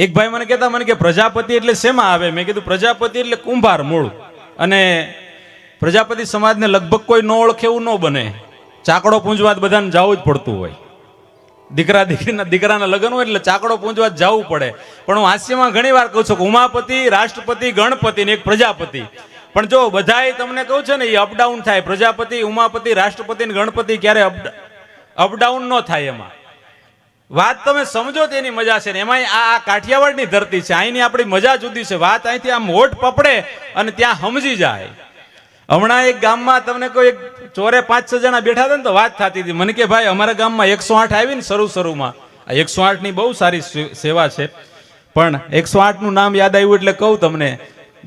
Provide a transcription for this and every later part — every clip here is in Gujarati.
એક ભાઈ મને કહેતા મને કે પ્રજાપતિ એટલે શેમાં આવે? મેં કીધું પ્રજાપતિ એટલે કુંભાર મૂળ. અને પ્રજાપતિ સમાજને લગભગ કોઈ ન ઓળખે એવું ન બને. ચાકડો પૂંજવા બધાને જવું જ પડતું હોય. દીકરાના લગ્ન હોય એટલે ચાકડો પૂંજવા જવું પડે. પણ હું હાસ્યમાં ઘણી વાર કહું છું કે ઉમાપતિ, રાષ્ટ્રપતિ, ગણપતિ ને એક પ્રજાપતિ. પણ જો બધાય તમને કહું છે ને એ અપડાઉન થાય. પ્રજાપતિ, ઉમાપતિ, રાષ્ટ્રપતિ ને ગણપતિ ક્યારે અપડાઉન ન થાય. એમાં વાત તમે સમજો તેની મજા છે ને. એમાં આ કાઠિયાવાડની ધરતી છે, અહીંની આપણી મજા જુદી છે. વાત અહીંથી આમ હોઠ પપડે અને ત્યાં સમજી જાય. હમણાં એક ગામમાં તમને કોઈ ચોરે 5-6 જણા બેઠા હતા ને તો વાત થતી હતી. મને કે ભાઈ અમારા ગામમાં 108 આવી ને શરૂમાં. આ 108 ની બહુ સારી સેવા છે. પણ 108 નું નામ યાદ આવ્યું એટલે કહું તમને.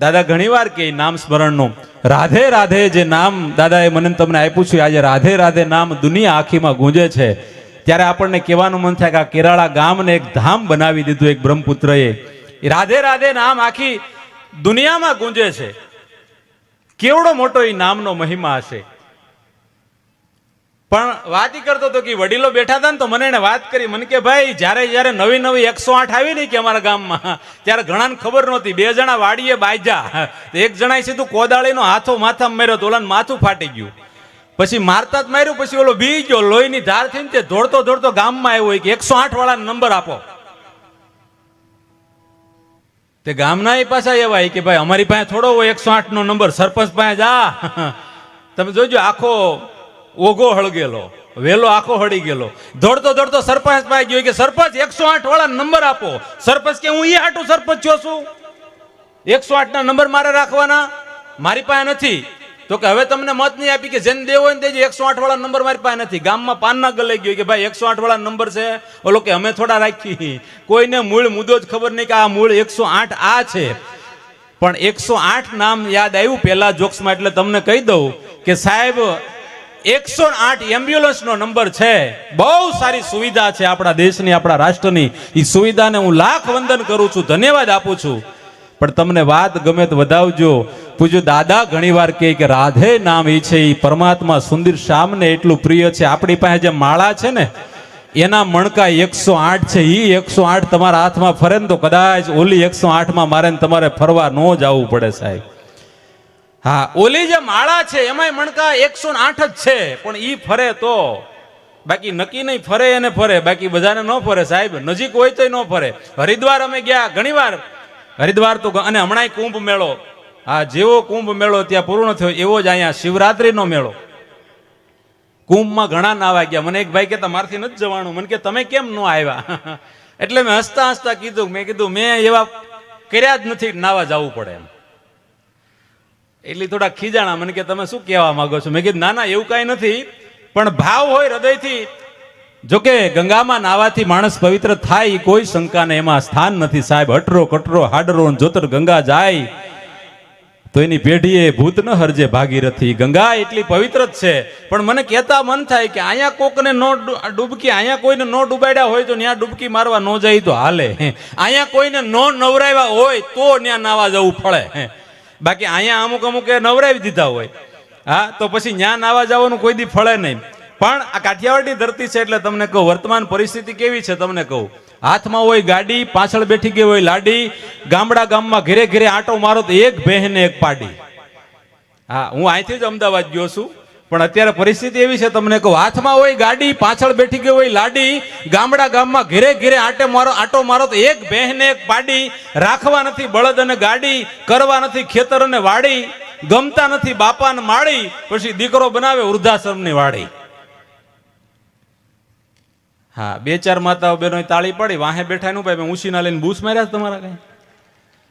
દાદા ઘણી વાર કે નામ સ્મરણનું રાધે રાધે જે નામ દાદાએ મને તમને આપ્યું છે, આજે રાધે રાધે નામ દુનિયા આખીમાં ગુંજે છે. ત્યારે આપણને કહેવાનું મન થાય કે આ કેરાળા ગામને એક ધામ બનાવી દીધું એક બ્રહ્મપુત્રએ. રાધે રાધે નામ આખી દુનિયામાં ગુંજે છે. કેવડો મોટો એ નામનો મહિમા હશે. પણ વાત કરતો હતો કે વડીલો બેઠા હતા ને તો મને એને વાત કરી. મને કે ભાઈ જ્યારે નવી 108 આવી ને કે અમારા ગામમાં, ત્યારે ઘણાને ખબર નહોતી. 2 જણા વાડીએ બાજ્યા, એક જણાએ સીધું કોદાળીનો હાથો માથામાં માર્યો તો ઓલાને માથું ફાટી ગયું. પછી મારતા જ માર્યું, પછી ઓલો બી ગયો, લોહીની ધાર થઈને તે દોડતો ગામમાં આવ્યો કે 108 વાળાને નંબર આપો. તે ગામના એ પાછા એવા કે ભાઈ અમારી પાસે થોડો હોય 108 નો નંબર, સરપંચ પાસે જા. તમે જોજો આખો ઓગો હળગેલો, વેલો આખો હળી ગયેલો. દોડતો સરપંચ પાસે ગયો કે સરપંચ 108 વાળા નંબર આપો. સરપંચ કે હું એ હાટું સરપંચ છો છું, 108 ના નંબર મારે રાખવાના, મારી પાસે નથી. તો કે હવે તમને મત નહીં આપી, કે જેને દેવો હોય ને દેજો, 108 વાળા નંબર મારી પાસે નથી. ગામમાં પાનના ગલે ગયો કે ભાઈ 108 વાળા નંબર છે. ઓલો કે અમે થોડા રાખી. કોઈને મૂળ મુદ્દો જ ખબર નહીં કે આ મૂળ 108 આ છે. પણ 108 નામ યાદ આવ્યું પેલા જોક્સમાં, એટલે તમને કહી દઉં કે સાહેબ 108 એમ્બ્યુલન્સ નો નંબર છે. બહુ સારી સુવિધા છે આપણા દેશની, આપણા રાષ્ટ્રની. એ સુવિધાને હું લાખ વંદન કરું છું, ધન્યવાદ આપું છું. પણ તમને વાત ગમે તો વધાવજો. પૂજ્ય દાદા ઘણી વાર કહે કે રાધે નામ એ છે, એ પરમાત્મા સુંદર શ્યામને એટલું પ્રિય છે. આપણી પાસે જે માળા છે ને એના મણકા 108 છે. એ 108 તમારા હાથમાં ફરે ને તો કદાચ ઓલી 108 માં મારે તમારે ફરવા ન જવું પડે સાહેબ. હા, ઓલી જે માળા છે એમાંય મણકા 108 જ છે, પણ ઈ ફરે તો. બાકી નક્કી નહીં ફરે એને ફરે, બાકી બધાને ન ફરે સાહેબ. નજીક હોય તો ન ફરે. હરિદ્વાર અમે ગયા ઘણી વાર, હરિદ્વાર તો, અને હમણાં કુંભ મેળો. હા, જેવો કુંભ મેળો ત્યાં પૂર્ણ થયો એવો જ અહીંયા શિવરાત્રીનો મેળો. કુંભમાં ઘણા નાવા ગયા. મને એક ભાઈ કહેતા મારથી નથી જવાનું. મને કે તમે કેમ ન આવ્યા? એટલે મેં હસતા કીધું, મેં કીધું મેં એવા કર્યા જ નથી નાવા જવું પડે એમ. એટલે થોડા ખીજાણા. મને કે તમે શું કહેવા માંગો છો? મેં કીધું ના એવું કાંઈ નથી, પણ ભાવ હોય હૃદયથી. જોકે ગંગામાં નાવાથી માણસ પવિત્ર થાય કોઈ શંકા ને એમાં સ્થાન નથી સાહેબ. હટરો કટરો હાડરો જોતર ગંગા જાય તો એની પેઢીએ ભૂત ન હરજે ભાગીરથી. ગંગા એટલી પવિત્ર જ છે. પણ મને કહેતા મન થાય કે અહીંયા કોકને નો ડૂબકી, અહીંયા કોઈને નો ડૂબાડ્યા હોય તો ત્યાં ડૂબકી મારવા ન જાય તો હાલે. અહીંયા કોઈને નો નવરાવ્યા હોય તો ત્યાં નાવા જવું પડે. બાકી અહીંયા અમુક નવરાવી દીધા હોય, હા, તો પછી ન્યા નાવા જવાનું કોઈ દી ફળે નહીં. પણ આ કાઠિયાવાડની ધરતી છે એટલે તમને કહું વર્તમાન પરિસ્થિતિ કેવી છે તમને કહું. હાથમાં હોય ગાડી, પાછળ બેઠી ગઈ હોય લાડી. ગામમાં ઘરે ઘરે આંટો મારો તો એક બહેને એક પાડી. હા, હું અહીંથી જ અમદાવાદ ગયો છું, પણ અત્યારે પરિસ્થિતિ એવી છે તમને કહું. હાથમાં હોય ગાડી, પાછળ બેઠી ગઈ હોય લાડી. ગામમાં ઘરે ઘરે આંટો મારો તો એક બહેને એક પાડી. રાખવા નથી બળદ અને ગાડી, કરવા નથી ખેતર અને વાડી. ગમતા નથી બાપાને માળી, પછી દીકરો બનાવે વૃદ્ધાશ્રમની વાડી. હા, 2-4 માતાઓ બહેનો તાળી પાડી, વાહે બેઠા નું ભાઈ ઉછીના લઈને બૂસ માર્યા તમારા કઈ.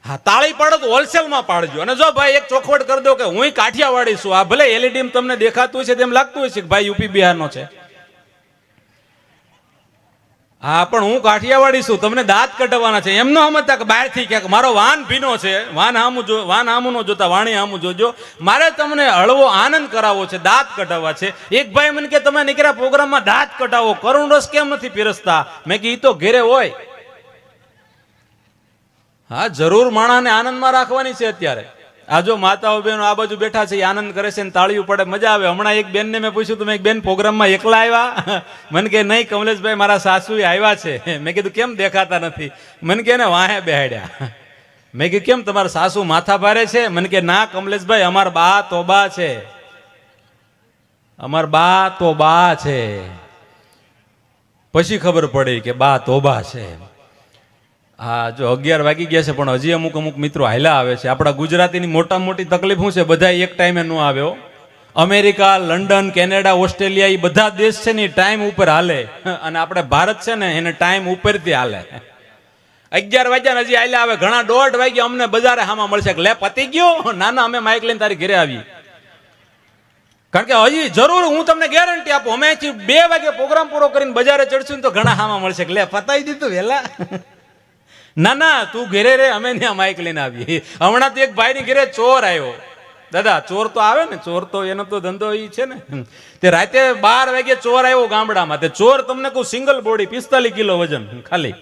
હા, તાળી પાડો તો હોલસેલમાં પાડજો. અને જો ભાઈ એક ચોખવટ કરી દો કે હું કાઠિયાવાડી છું. આ ભલે એલઈડી તમને દેખાતું છે તેમ લાગતું હોય છે કે ભાઈ યુપી બિહારનો છે. હા, પણ હું કાઠિયાવાડી છું. તમને દાંત કઢાવવાના છે એમ ન સમજતા કે બહારથી ક્યાંક મારો વાન ભીનો છે. વાન હામું નો જોતા વાણી હામું જોજો. મારે તમને હળવો આનંદ કરાવવો છે, દાંત કઢાવવા છે. એક ભાઈ મને કે તમે નીકળ્યા પ્રોગ્રામમાં દાંત કઢાવો, કરુણ રસ કેમ નથી પીરસતા? મેં કે ઈ તો ઘેરે હોય. હા, જરૂર માણાને આનંદમાં રાખવાની છે અત્યારે. આ જો માતાઓ બહેનો આ બાજુ બેઠા છે, એ આનંદ કરે છે ને તાળીઓ પડે, મજા આવે. હમણાં એક બેનને મેં પૂછ્યું, તમે એક બેન પ્રોગ્રામમાં એકલા આવ્યા? મને કે નહીં કમલેશભાઈ, મારા સાસુ આવ્યા છે. મેં કીધું કેમ દેખાતા નથી? મને કે ને વાહે બેહાડ્યા. મેં કીધું કેમ તમારા સાસુ માથા ભારે છે? મને કે ના કમલેશભાઈ, અમારા બા તોબા છે, અમારા બા તો બા છે. પછી ખબર પડી કે બા તોબા છે. હા, જો 11 વાગી ગયા છે, પણ હજી અમુક મિત્રો હાલ્યા આવે છે. આપણા ગુજરાતીની મોટામાં મોટી તકલીફ શું છે? બધા એક ટાઈમે ન આવ્યો. અમેરિકા, લંડન, કેનેડા, ઓસ્ટ્રેલિયા, એ બધા દેશ છે ને ટાઈમ ઉપર હાલે, અને આપણે ભારત છે ને એને ટાઈમ ઉપરથી હાલે. 11 વાગ્યા હજી હાલ્યા આવે. ઘણા 1:30 વાગ્યા અમને બજારે હામાં મળશે, લે પતી ગયો. ના ના, અમે માઇક લઈને તારી ઘરે આવી. કારણ કે હજી જરૂર, હું તમને ગેરંટી આપું, અમે 2 વાગે પ્રોગ્રામ પૂરો કરીને બજારે ચડશું ને તો ઘણા હામાં મળશે, લે પતાવી દીધું વેલા. ના ના, તું ઘેરે રે, અમે ત્યાં માઇક લઈને આવી. હમણાં તો એક ભાઈની ઘરે ચોર આવ્યો. દાદા, ચોર તો આવે ને, ચોર તો એનો તો ધંધો એ છે ને. તે રાતે 12 વાગે ચોર આવ્યો ગામડામાં. તે ચોર તમને કહું, સિંગલ બોડી, 45 કિલો વજન ખાલી.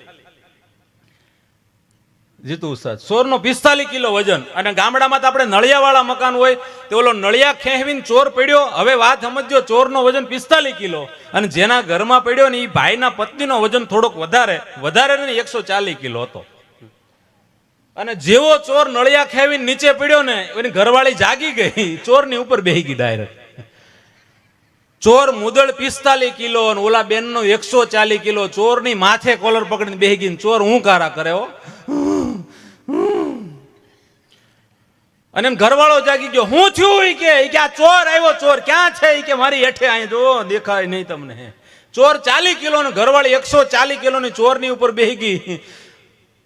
જીતુ ઉસ્તાદ, ચોરનો 45 કિલો વજન. અને ગામડામાં તો આપણે નળિયાવાળા મકાન હોય, તો ઓલો નળિયા ખેંચવીને ચોર પડ્યો. હવે વાત સમજો, ચોરનો વજન 45 કિલો, અને જેના ઘરમાં પડ્યો ને એ ભાઈના પત્નીનો વજન થોડોક વધારે ને 140 કિલો હતો. અને જેવો ચોર નળિયા ખેંચવીને નીચે પડ્યો ને, એની ઘરવાળી જાગી ગઈ, ચોરની ઉપર બેહી ગઈ ડાયરેક્ટ. ચોર મુદળ 45 કિલો અને ઓલા બેનનો 140 કિલો. ચોરની માથે કોલર પકડીને બેહી ગઈ. ચોર હું કારા કરે હો. અને એમ ઘરવાળો જાગી ગયો. હું થયું? કે આ ચોર આવ્યો. ચોર ક્યાં છે? કે મારી હેઠે અહીં જો, દેખાય નહીં તમને. ચોર 40 કિલો ને ઘરવાળી 140 કિલો ની ચોરની ઉપર બેહી ગઈ.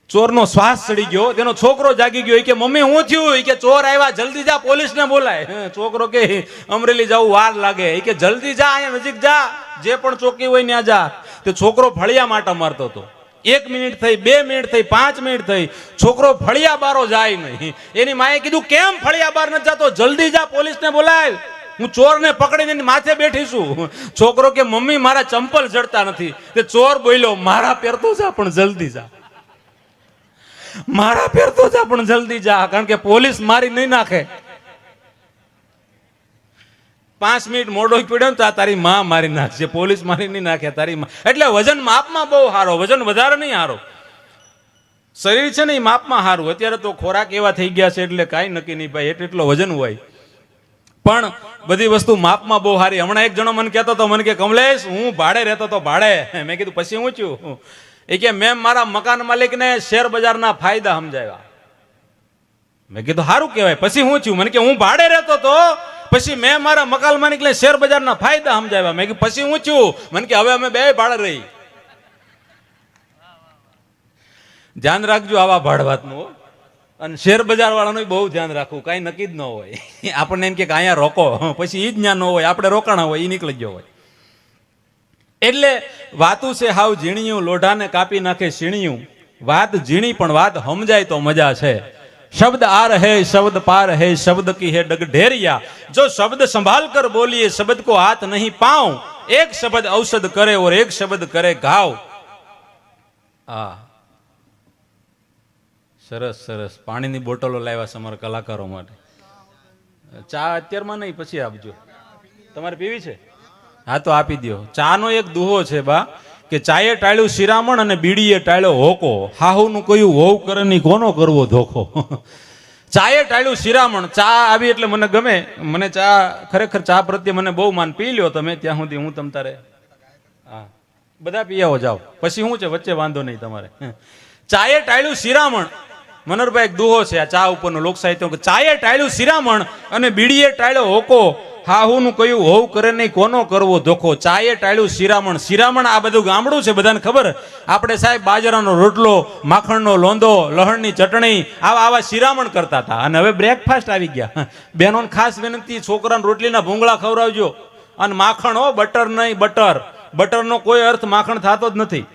ચોરનો શ્વાસ ચડી ગયો. તેનો છોકરો જાગી ગયો. કે મમ્મી હું થયું? કે ચોર આવ્યા, જલ્દી જા, પોલીસને બોલાય. છોકરો કે અમરેલી જવું વાર લાગે. કે જલ્દી જા, અહીંયા નજીક જા, જે પણ ચોકી હોય ત્યાં જા. તે છોકરો ફળિયા માટો મારતો હતો. 1 મિનિટ થઈ, 2 મિનિટ થઈ, 5 મિનિટ થઈ, છોકરો ફળિયા બારો જાય નહીં. એની માએ કીધું, કેમ ફળિયા બાર નથી જાતો? જલ્દી જા, પોલીસને બોલાય, હું ચોરને પકડીને એની માથે બેઠી છું. છોકરો કે મમ્મી, મારા ચંપલ જડતા નથી. તે ચોર બોલ્યો, મારા પહેરતો જા પણ જલ્દી જા, મારા પહેરતો જા પણ જલ્દી જા, કારણ કે પોલીસ મારી નહીં નાખે. 5 મિનિટ મોડો પડ્યો ને તો તારી માં મારી નાખશે, પોલીસ મારી નહીં નાખે, તારી માં. એટલે વજન માપમાં બહુ સારો, વજન વધારે નહીં સારો. શરીર છે ને એ માપમાં સારું. અત્યારે તો ખોરાક એવા થઈ ગયા છે એટલે કાંઈ નક્કી નહીં ભાઈ, એટલો વજન હોય, પણ બધી વસ્તુ માપમાં બહુ સારી. હમણાં એક જણો મને કહેતો હતો, મને કે કમલેશ, હું ભાડે રહેતો હતો, ભાડે. મેં કીધું પછી હું છું? એ કે મેં મારા મકાન માલિકને શેર બજારના ફાયદા સમજાવ્યા. મેં કીધું સારું કહેવાય. પછી હું છું? મને કે હું ભાડે રહેતો હતો, પછી મેં મારા મકાન માલિકને શેર બજારના ફાયદા સમજાવ્યા. મેં કીધું પછી હું છું? મને કે હવે અમે 2 ભાડે રહી. ધ્યાન રાખજો આવા ભાડવાતનું. અને શેર બજાર વાળાનું બહુ ધ્યાન રાખવું, કાંઈ નક્કી જ ન હોય. આપણને એમ કે અહીંયા રોકો, પછી એ જ ત્યાં ન હોય, આપણે રોકાણા હોય, એ નીકળી ગયો હોય. એટલે વાતું છે હાવ ઝીણિયું, લોઢાને કાપી નાખે સીણિયું. વાત ઝીણી પણ વાત સમજાય તો મજા છે. शब्द आ रहे शब्द पा रहे शब्द की है डग ढेरिया. जो शब्द संभाल कर बोलिए शब्द को हाथ नहीं पाऊं. एक शब्द औषध करे और एक शब्द करे घाव. આ સરસ સરસ પાણીની બોટલો લાવ્યા છે અમારા કલાકારો માટે. ચા અત્યારમાં નહીં, પછી આપજો. તમારે પીવી છે? હા તો આપી દો. ચાનો એક દુહો છે બા, કે ચાએ ટાળ્યું શિરામણ અને બીડીએ ટાળ્યો હોકો. હાહુનું કયું હોવ કરે નહીં, કોનો કરવો ધોખો. ચાએ ટાળ્યું શિરામણ. ચા આવી એટલે મને ગમે, મને ચા ખરેખર ચા પ્રત્યે મને બહુ માન. પી લ્યો તમે, ત્યાં સુધી હું તમ તારે. હા, બધા પી આવો, જાઓ. પછી શું છે, વચ્ચે વાંધો નહીં તમારે. ચાએ ટાળ્યું શિરામણ. મનોહરભાઈ એક દુહો છે આ ચા ઉપરનો લોક સાહિત્ય, કે ચાએ ટાળ્યું શિરામણ અને બીડીએ ટાળ્યો હોકો. હાહુનું કયું હોવ કરે નહીં, કોનો કરવો ધોખો. ચાએ ટાળ્યું શિરામણ. શિરામણ આ બધું ગામડું છે, બધાને ખબર. આપણે સાહેબ બાજરાનો રોટલો, માખણનો લોંદો, લહણની ચટણી, આવા શિરામણ કરતા હતા. અને હવે બ્રેકફાસ્ટ આવી ગયા. બહેનોને ખાસ વિનંતી, છોકરાને રોટલીના ભૂંગળા ખવડાવજો. અને માખણ હો, બટર નહીં, બટર. બટરનો કોઈ અર્થ માખણ થતો જ નથી.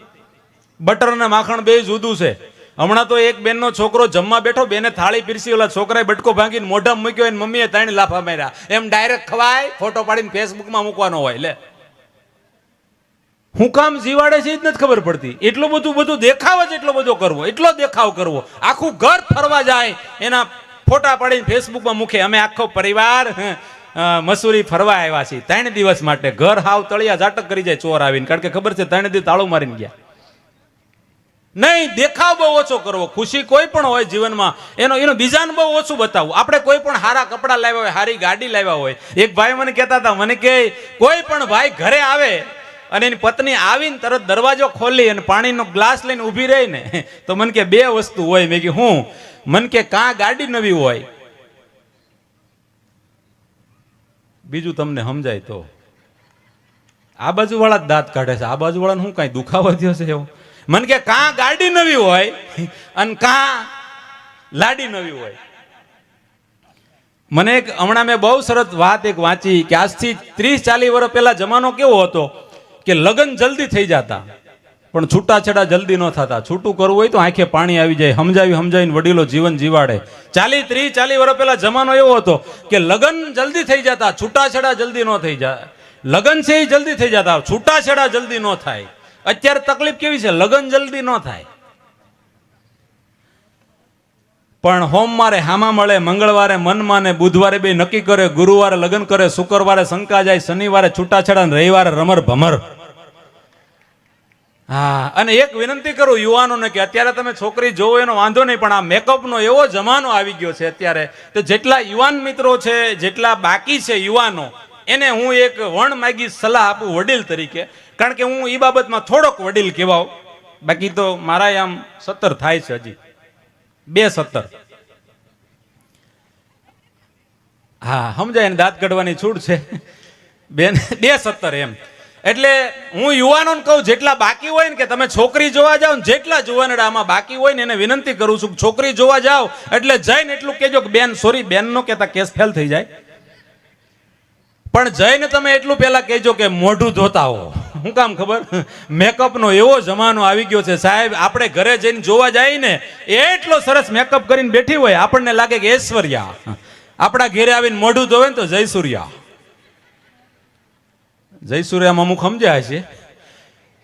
બટર અને માખણ બે જુદું છે. હમણાં તો એક બેનનો છોકરો જમવા બેઠો, બેને થાળી પીરસી, ઓલા છોકરાએ બટકો ભાંગીને મોઢામાં મૂક્યો, અને મમ્મીએ 3 લાફા માર્યા. એમ ડાયરેક્ટ ખવાય? ફોટો પાડીને ફેસબુકમાં મૂકવાનો હોય. લે, હું કામ જીવાડે છે એ જ નથી ખબર પડતી. એટલું બધું દેખાવ જ એટલો બધો કરવો, એટલો દેખાવ કરવો. આખું ઘર ફરવા જાય, એના ફોટા પાડીને ફેસબુકમાં મૂકે અમે આખો પરિવાર મસૂરી ફરવા આવ્યા છીએ 3 દિવસ માટે. ઘર હાવ તળિયા ઝાટક કરી જાય ચોર આવીને, કારણ કે ખબર છે 3 દિવસ તાળું મારીને ગયા. નહીં, દેખાવ બહુ ઓછો કરવો. ખુશી કોઈ પણ હોય જીવનમાં એનો બીજાને બહુ ઓછું બતાવવું. આપણે કોઈ પણ સારા કપડાં લાવ્યા હોય, સારી ગાડી લાવ્યા હોય. એક ભાઈ મને કહેતા હતા, મને કે કોઈ પણ ભાઈ ઘરે આવે અને એની પત્ની આવીને તરત દરવાજો ખોલી અને પાણીનો ગ્લાસ લઈને ઊભી રહી ને, તો મને કે 2 વસ્તુ હોય. મેં કે હું? મને કે કાં ગાડી નવી હોય, બીજું તમને સમજાય તો. આ બાજુ વાળા જ દાંત કાઢે છે, આ બાજુ વાળાને શું કાંઈ દુખાવો થયો છે એવો? મને કે કાં ગાડી નવી હોય અને કાં લાડી નવી હોય. મને એક હમણાં મેં બહુ સરસ વાત એક વાંચી કે આજથી 30-40 વર્ષ પહેલા જમાનો કેવો હતો કે લગ્ન જલ્દી થઈ જતા પણ છૂટાછેડા જલ્દી ન થતા. છૂટું કરવું હોય તો આંખે પાણી આવી જાય, સમજાવીને વડીલો જીવન જીવાડે. 30-40 વર્ષ પહેલા જમાનો એવો હતો કે લગ્ન જલ્દી થઈ જતા, છૂટાછેડા જલ્દી ન થઈ જાય. લગ્ન છે એ જલ્દી થઈ જતા, છૂટાછેડા જલ્દી ન થાય. અત્યારે તકલીફ કેવી છે, લગ્ન જલ્દી ન થાય પણ સોમવારે હામા મળે, મંગળવારે મનમાં ને બુધવારે બે નક્કી કરે, ગુરુવારે લગ્ન કરે, શુક્રવારે શંકા જાય, શનિવારે છૂટાછેડા, રવિવારે રમર ભમર. હા, અને એક વિનંતી કરું યુવાનોને કે અત્યારે તમે છોકરી જોવો એનો વાંધો નહીં, પણ આ મેકઅપનો એવો જમાનો આવી ગયો છે અત્યારે, તો જેટલા યુવાન મિત્રો છે, જેટલા બાકી છે યુવાનો, એને હું એક વણ માગી સલાહ આપું વડીલ તરીકે. કારણ કે હું એ બાબતમાં થોડોક વડીલ કહેવાઉં, બાકી તો મારા આમ 17 થાય છે, હજી 2-17. હા, સમજાય ને, દાંત કાઢવાની છૂટ છે. 2-17 એમ. એટલે હું યુવાનોને કહું, જેટલા બાકી હોય ને કે તમે છોકરી જોવા જાઓ ને, જેટલા જુવાનડામાં બાકી હોય ને એને વિનંતી કરું છું, છોકરી જોવા જાઓ એટલે જઈને એટલું કહેજો કે બેન, સોરી બેન નો કહેતા, કેસ ફેલ થઈ જાય, પણ જઈને તમે એટલું પહેલા કહેજો કે મોઢું ધોતા હો. શું કામ ખબર? મેકઅપનો એવો જમાનો આવી ગયો છે સાહેબ. આપણે ઘરે જઈને જોવા જાય ને, એટલો સરસ મેકઅપ કરીને બેઠી હોય, આપણને લાગે કે ઐશ્વર્યા. આપણા ઘરે આવીને મોઢું ધોવે ને તો જયસૂર્યા. જયસૂર્યામાં અમુક સમજ્યા છે,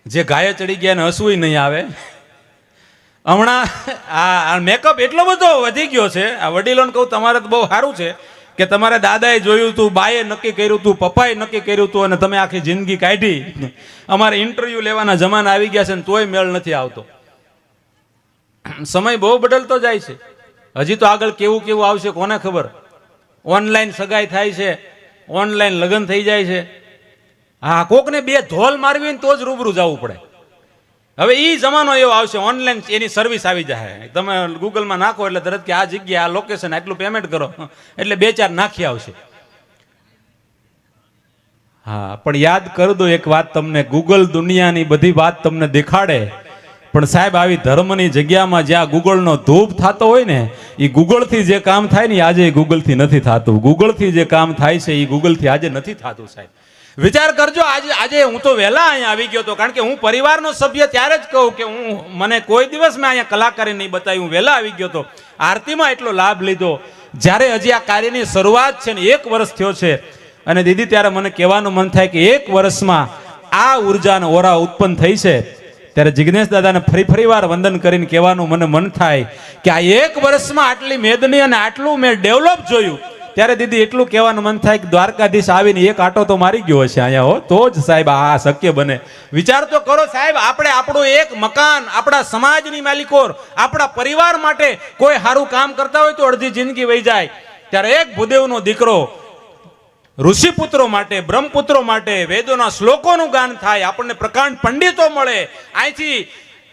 જે ગાય ચડી ગયા ને હસવું નહીં આવે. હમણાં આ મેકઅપ એટલો બધો વધી ગયો છે. આ વડીલોને કહું, તમારે તો બહુ સારું છે કે તમારે દાદાએ જોયું હતું, બાએ નક્કી કર્યું હતું, પપ્પાએ નક્કી કર્યું હતું અને તમે આખી જિંદગી કાઢી. અમારે ઇન્ટરવ્યુ લેવાના જમાના આવી ગયા છે ને તોય મેળ નથી આવતો. સમય બહુ બદલતો જાય છે. હજી તો આગળ કેવું કેવું આવશે કોને ખબર. ઓનલાઈન સગાઈ થાય છે, ઓનલાઈન લગ્ન થઈ જાય છે. હા, કોકને 2 ધોલ મારવી ને તો જ રૂબરૂ જવું પડે. હવે એ જમાનો એવો આવશે, ઓનલાઈન એની સર્વિસ આવી જાય. તમે ગૂગલમાં નાખો એટલે તરત કે આ જગ્યા, આ લોકેશન, આટલું પેમેન્ટ કરો એટલે 2-4 નાખી આવશે. હા, પણ યાદ કરી દો એક વાત તમને, ગૂગલ દુનિયાની બધી વાત તમને દેખાડે, પણ સાહેબ આવી ધર્મની જગ્યામાં જ્યાં ગૂગલનો ધૂપ થતો હોય ને, એ ગૂગલથી જે કામ થાય ને આજે ગૂગલથી નથી થતું. ગૂગલથી જે કામ થાય છે એ ગૂગલથી આજે નથી થતું સાહેબ. વિચાર કરજો. આજે હું તો વહેલા અહીંયા આવી ગયો હતો, કારણ કે હું પરિવારનો સભ્ય ત્યારે જ કહું કે મને કોઈ દિવસ મેં અહીંયા કલાકારી નહીં બતાવી. હું વહેલા આવી ગયો હતો, આરતીમાં એટલો લાભ લીધો. જ્યારે હજી આ કાર્યની શરૂઆત છે ને 1 વર્ષ થયો છે, અને દીદી ત્યારે મને કહેવાનું મન થાય કે 1 વર્ષમાં આ ઉર્જા અને ઓરા ઉત્પન્ન થઈ છે. ત્યારે જિગ્નેશ દાદાને ફરી વાર વંદન કરીને કહેવાનું મને મન થાય કે આ 1 વર્ષમાં આટલી મેદની અને આટલું મેં ડેવલપ જોયું. ત્યારે દીદી એટલું કહેવાનું મન થાય કે દ્વારકાધીશ આવીને 1 આટો તો મારી ગયો હશે અહીંયા, હો તો જ સાહેબ આ શક્ય બને. વિચાર તો કરો સાહેબ, આપણે આપણું એક મકાન, આપણા સમાજની માલિકોર, આપણા પરિવાર માટે કોઈ સારું કામ કરતા હોય તો અડધી જિંદગી વહી જાય. ત્યારે એક ભૂદેવનો દીકરો ઋષિપુત્રો માટે, બ્રહ્મપુત્રો માટે વેદોના શ્લોકોનું ગાન થાય, આપણને પ્રકાંડ પંડિતો મળે, અહીંથી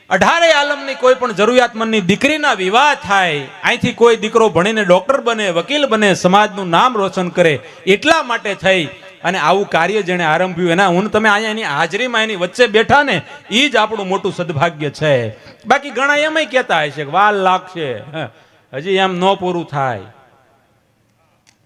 18 આલમની કોઈ પણ જરૂરિયાતમંદની દીકરીના વિવાહ થાય, અહીંથી કોઈ દીકરો ભણીને ડોક્ટર બને, વકીલ બને, સમાજનું નામ રોશન કરે, એટલા માટે થઈ અને આવું કાર્ય જેણે આરંભ્યું, એના હું તમે અહીંયા એની હાજરીમાં એની વચ્ચે બેઠા ને, એ જ આપણું મોટું સદભાગ્ય છે. બાકી ઘણા એમય કહેતા હશે કે વાર લાગશે, હજી એમ ન પૂરું થાય.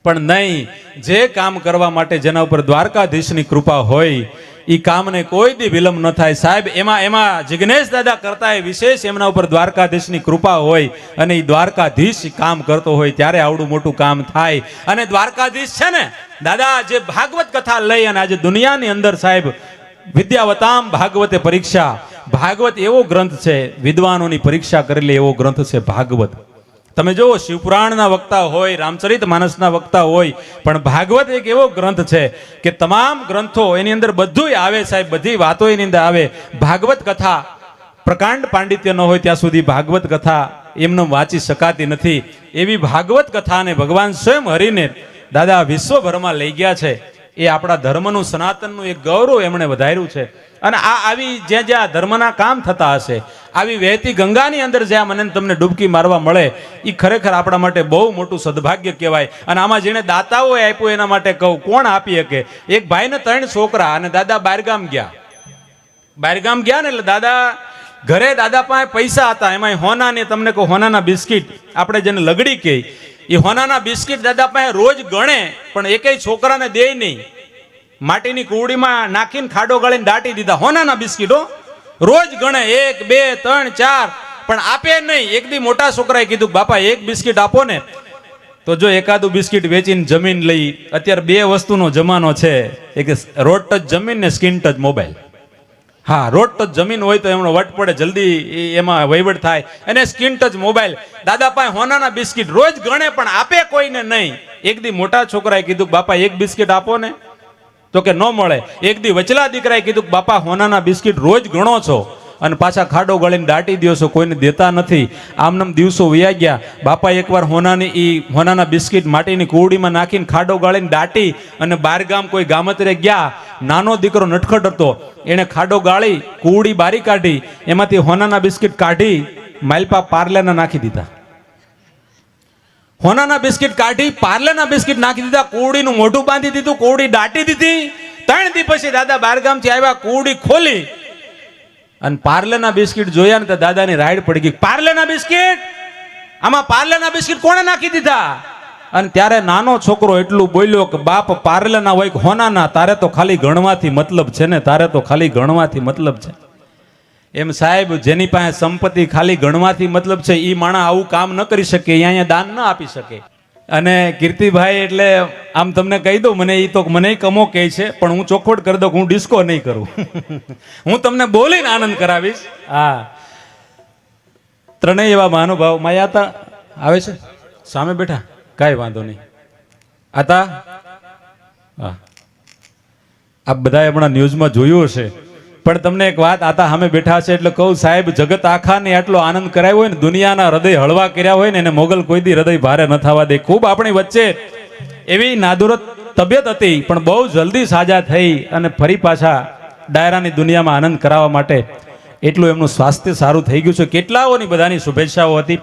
પણ નહીં, જે કામ કરવા માટે જેના ઉપર દ્વારકાધીશની કૃપા હોય એ કામને કોઈ દી વિલંબ ન થાય સાહેબ. એમાં જિગ્નેશ દાદા કરતા એ વિશેષ એમના ઉપર દ્વારકાધીશની કૃપા હોય અને એ દ્વારકાધીશ કામ કરતો હોય ત્યારે આવડું મોટું કામ થાય. અને દ્વારકાધીશ છે ને દાદા, જે ભાગવત કથા લઈ અને આજે દુનિયાની અંદર સાહેબ વિદ્યાવતામ ભાગવતે પરીક્ષા, ભાગવત એવો ગ્રંથ છે, વિદ્વાનોની પરીક્ષા કરેલી એવો ગ્રંથ છે ભાગવત. તમે જુઓ, શિવપુરાણના વક્તા હોય, રામચરિત માનસના વક્તા હોય, પણ ભાગવત એક એવો ગ્રંથ છે કે તમામ ગ્રંથો એની અંદર બધુંય આવે સાહેબ, બધી વાતો એની અંદર આવે. ભાગવત કથા પ્રકાંડ પાંડિત્ય ન હોય ત્યાં સુધી ભાગવત કથા એમને વાંચી શકાતી નથી. એવી ભાગવત કથાને ભગવાન સ્વયં હરીને દાદા વિશ્વભરમાં લઈ ગયા છે. એ આપણા ધર્મનું, સનાતનનું એક ગૌરવ એમણે વધાર્યું છે. અને આ આવી જ્યાં જ્યાં ધર્મના કામ થતા હશે, આવી વહેતી ગંગાની અંદર જ્યાં મને તમને ડૂબકી મારવા મળે, એ ખરેખર આપણા માટે બહુ મોટું સદભાગ્ય કહેવાય. અને આમાં જેણે દાતાઓએ આપ્યું એના માટે કહું, કોણ આપી શકે? એક ભાઈને 3 છોકરા, અને દાદા બહારગામ ગયા. બહારગામ ગયા ને એટલે દાદા ઘરે, દાદા પાસે પૈસા હતા, એમાં હોનાને, તમને કહું, હોનાના બિસ્કિટ, આપણે જેને લગડી કહે, એ હોનાના બિસ્કિટ દાદા પાસે રોજ ગણે, પણ એકેય છોકરાને દે નહીં. માટીની કુવડીમાં નાખીને ખાડો ગાળીને દાટી દીધા. હોનાના બિસ્કિટો રોજ ગણે, 1 2 3 4, પણ આપે નહીં. એક દી મોટા છોકરાએ કીધું, બાપા એક બિસ્કિટ આપો ને. તો જો એકાદું બિસ્કિટ વેચીને જમીન લઈ. અત્યારે 2 વસ્તુનો જમાનો છે, એક રોડ ટચ જમીન ને સ્કિન ટચ મોબાઈલ. હા, રોડ ટચ જમીન હોય તો એમનો વટ પડે, જલ્દી એમાં વહીવટ થાય. અને સ્કિન ટચ મોબાઈલ, દાદા પાસે હોનાના બિસ્કિટ રોજ ગણે, પણ આપે કોઈને નહીં. એક દી મોટા છોકરાએ કીધું, બાપા એક બિસ્કિટ આપો ને. તો કે ન મળે. એક દી વચલા દીકરાએ કીધું, બાપા હોનાના બિસ્કિટ રોજ ગણો છો અને પાછા ખાડો ગળીને દાટી દો છો, કોઈને દેતા નથી. આમનામ દિવસો વયા ગયા. બાપા એકવાર હોનાના બિસ્કિટ માટીની કુવડીમાં નાખીને ખાડો ગાળીને દાટી અને બહારગામ કોઈ ગામતરે ગયા. નાનો દીકરો નટખટ હતો, એણે ખાડો ગાળી કુવડી બારી કાઢી, એમાંથી હોનાના બિસ્કિટ કાઢી માલપા પાર્લેના નાખી દીધા. હોનાના બિસ્કિટ કાઢી પાર્લેના બિસ્કિટ નાખી દીધા. કુવડીનું મોઢું બાંધી દીધું, કુવડી દાટી દીધી. 3 દી પછી દાદા બહારગામથી આવ્યા, કુવડી ખોલી અને પાર્લેના બિસ્કિટ જોયા ને તો દાદાની રાઈડ પડી ગઈ. પાર્લેના બિસ્કિટ, આમાં પાર્લેના બિસ્કિટ કોણે નાખી દીધા? અને ત્યારે નાનો છોકરો એટલું બોલ્યો કે બાપ, પાર્લેના હોય કે હોનાના, તારે તો ખાલી ગણવાથી મતલબ છે ને, તારે તો ખાલી ગણવાથી મતલબ છે. એમ સાહેબ, જેની પાસે સંપત્તિ ખાલી ગણવાથી મતલબ છે, એ માણસ આવું કામ ન કરી શકે, અહીંયા દાન ન આપી શકે. અને કીર્તિભાઈ, એટલે આમ તમને કહી દઉં, મને એ તો મને કમો કહે છે, પણ હું ચોખવટ કરી દઉં, હું ડિસ્કો નહીં કરું. હું તમને બોલીને આનંદ કરાવીશ. હા, 3 એવા મહાનુભાવ માયાતા આવે છે સામે બેઠા, કાંઈ વાંધો નહીં. આતા હા, આપ બધા હમણાં ન્યૂઝમાં જોયું હશે, પણ તમને એક વાત, આતા સામે બેઠા છે એટલે કહું, સાહેબ, જગત આખાને આટલો આનંદ કરાયો હોય ને, દુનિયાના હૃદય હળવા કર્યા હોય ને, એને મોગલ કોઈ દી હૃદય ભારે ન થવા દે. ખૂબ આપણી વચ્ચે એવી નાદુરત તબિયત હતી, પણ બહુ જલ્દી સાજા થઈ અને ફરી પાછા ડાયરાની દુનિયામાં આનંદ કરાવવા માટે એટલું એમનું સ્વાસ્થ્ય સારું થઈ ગયું છે. કેટલાઓની બધાની શુભેચ્છાઓ હતી.